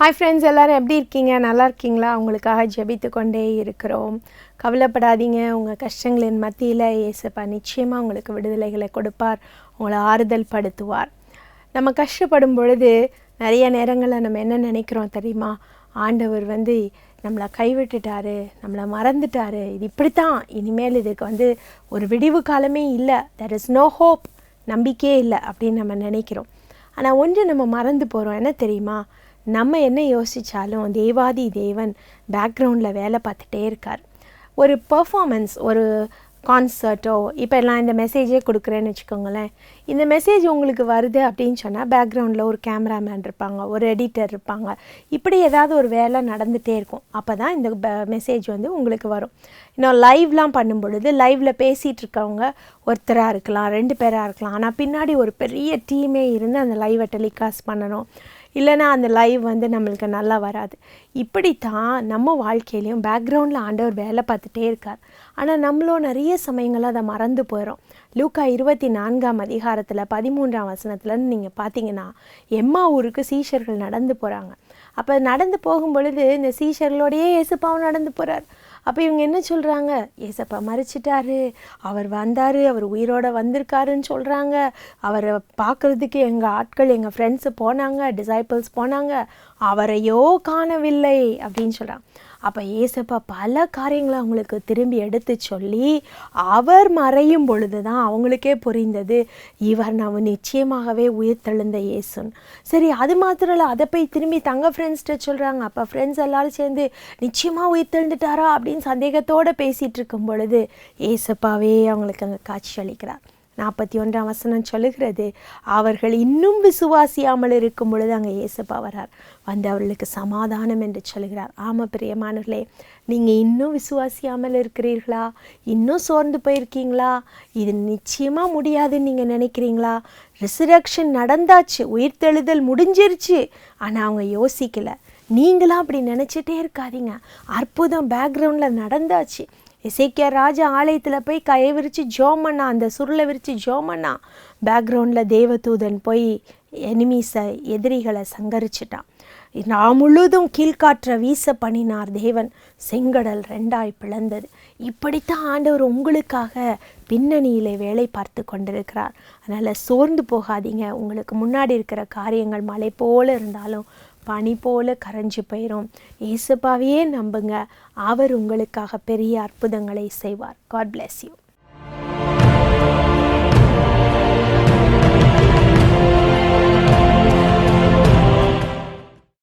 Hi friends, எல்லோரும் எப்படி இருக்கீங்க? நல்லா இருக்கீங்களா? உங்களுக்காக ஜெபித்து கொண்டே இருக்கிறோம். கவலைப்படாதீங்க. உங்கள் கஷ்டங்களின் மத்தியில் இயேசுப்பா நிச்சயமாக உங்களுக்கு விடுதலைகளை கொடுப்பார், உங்களை ஆறுதல் படுத்துவார். நம்ம கஷ்டப்படும் பொழுது நிறைய நேரங்களில் நம்ம என்ன நினைக்கிறோம் தெரியுமா? ஆண்டவர் நம்மளை கைவிட்டுட்டாரு, நம்மளை மறந்துட்டாரு, இது இப்படித்தான், இனிமேல் இதுக்கு ஒரு விடிவு காலமே இல்லை, தெர் இஸ் நோ ஹோப், நம்பிக்கையே இல்லை அப்படின்னு நம்ம நினைக்கிறோம். ஆனால் ஒன்று நம்ம மறந்து போகிறோம். என்ன தெரியுமா? நம்ம என்ன யோசித்தாலும் தேவாதி தேவன் பேக்ரவுண்டில் வேலை பார்த்துட்டே இருக்கார். ஒரு பர்ஃபார்மன்ஸ், ஒரு கான்சர்ட்டோ, இப்போ நான் இந்த மெசேஜே கொடுக்குறேன்னு வச்சுக்கோங்களேன். இந்த மெசேஜ் உங்களுக்கு வருது அப்படின்னு சொன்னால் பேக்ரவுண்டில் ஒரு கேமராமேன் இருப்பாங்க, ஒரு எடிட்டர் இருப்பாங்க, இப்படி ஏதாவது ஒரு வேலை நடந்துகிட்டே இருக்கும். அப்போ தான் இந்த மெசேஜ் உங்களுக்கு வரும். இன்னும் லைவ்லாம் பண்ணும் பொழுது லைவில் பேசிகிட்டு இருக்கவங்க ஒருத்தராக இருக்கலாம், 2 பேராக இருக்கலாம். ஆனால் பின்னாடி ஒரு பெரிய டீமே இருந்து அந்த லைவை டெலிகாஸ்ட் பண்ணணும். இல்லைனா அந்த லைவ் நம்மளுக்கு நல்லா வராது. இப்படித்தான் நம்ம வாழ்க்கையிலையும் பேக்ரவுண்டில் ஆண்டவர் வேலை பார்த்துட்டே இருக்கார். ஆனால் நம்மளும் நிறைய சமயங்களில் அதை மறந்து போயிடும். லூக்கா 24ஆம் அதிகாரத்தில் 13ஆம் வசனத்துலன்னு நீங்கள் பார்த்தீங்கன்னா, எம்மா ஊருக்கு சீஷர்கள் நடந்து போகிறாங்க. அப்போ நடந்து போகும் பொழுது இந்த சீஷர்களோடையே இயேசுப்பாவும் நடந்து போகிறார். அப்போ இவங்க என்ன சொல்கிறாங்க? ஏசப்பா மறிச்சிட்டாரு, அவர் வந்தார், அவர் உயிரோடு வந்திருக்காருன்னு சொல்கிறாங்க. அவரை பார்க்குறதுக்கு எங்கள் ஆட்கள், எங்கள் ஃப்ரெண்ட்ஸு போனாங்க, டிசைபிள்ஸ் போனாங்க, அவரையோ காணவில்லை அப்படின்னு சொல்கிறாங்க. அப்போ ஏசப்பா பல காரியங்களை அவங்களுக்கு திரும்பி எடுத்து சொல்லி அவர் மறையும் பொழுது தான் அவங்களுக்கே புரிந்தது, இவர் நம்ம நிச்சயமாகவே உயிர்த்தெழுந்த இயேசுன்னு. சரி, அது மாத்திரம் இல்லை, அதை போய் திரும்பி தங்க ஃப்ரெண்ட்ஸ்கிட்ட சொல்கிறாங்க. அப்போ ஃப்ரெண்ட்ஸ் எல்லோரும் சேர்ந்து நிச்சயமாக உயிர்த்தெழுந்துட்டாரா அப்படின்னு சந்தேகத்தோடு பேசிகிட்டு இருக்கும் பொழுது ஏசப்பாவே அவங்களுக்கு அங்கே காட்சி அளிக்கிறார். 41ஆம் வசனம் சொல்லுகிறது, அவர்கள் இன்னும் விசுவாசியாமல் இருக்கும் பொழுது அங்கே இயேசுப்பா வரார், அவர்களுக்கு சமாதானம் என்று சொல்கிறார். ஆமாம் பிரியமானவர்களே, நீங்கள் இன்னும் விசுவாசியாமல் இருக்கிறீர்களா? இன்னும் சோர்ந்து போயிருக்கீங்களா? இது நிச்சயமாக முடியாதுன்னு நீங்கள் நினைக்கிறீங்களா? ரிசரக்ஷன் நடந்தாச்சு, உயிர்த்தெழுதல் முடிஞ்சிருச்சு, ஆனால் அவங்க யோசிக்கலை. நீங்களாம் அப்படி நினச்சிட்டே இருக்காதீங்க. அற்புதம் பேக்ரவுண்டில் நடந்தாச்சு. எசேக்கியா ராஜா ஆலயத்தில் போய் கையை விரித்து ஜோம் பண்ணா, அந்த சுருளை விரித்து ஜோம் பண்ணா. பேக்ரவுண்டில் தேவதூதன் போய் எனிமீஸை, எதிரிகளை சங்கரிச்சிட்டான். நான் முழுதும் கீழ்காற்ற வீச பண்ணினார் தேவன், செங்கடல் 2ஆய் பிளந்தது. இப்படித்தான் ஆண்டவர் உங்களுக்காக பின்னணியில் வேலை பார்த்து கொண்டிருக்கிறார். அதனால் சோர்ந்து போகாதீங்க. உங்களுக்கு முன்னாடி இருக்கிற காரியங்கள் மலை போல இருந்தாலும் பனி போல கரைஞ்சு போயிடும். இயேசுப்பாவையே நம்புங்க, அவர் உங்களுக்காக பெரிய அற்புதங்களை செய்வார். God bless you.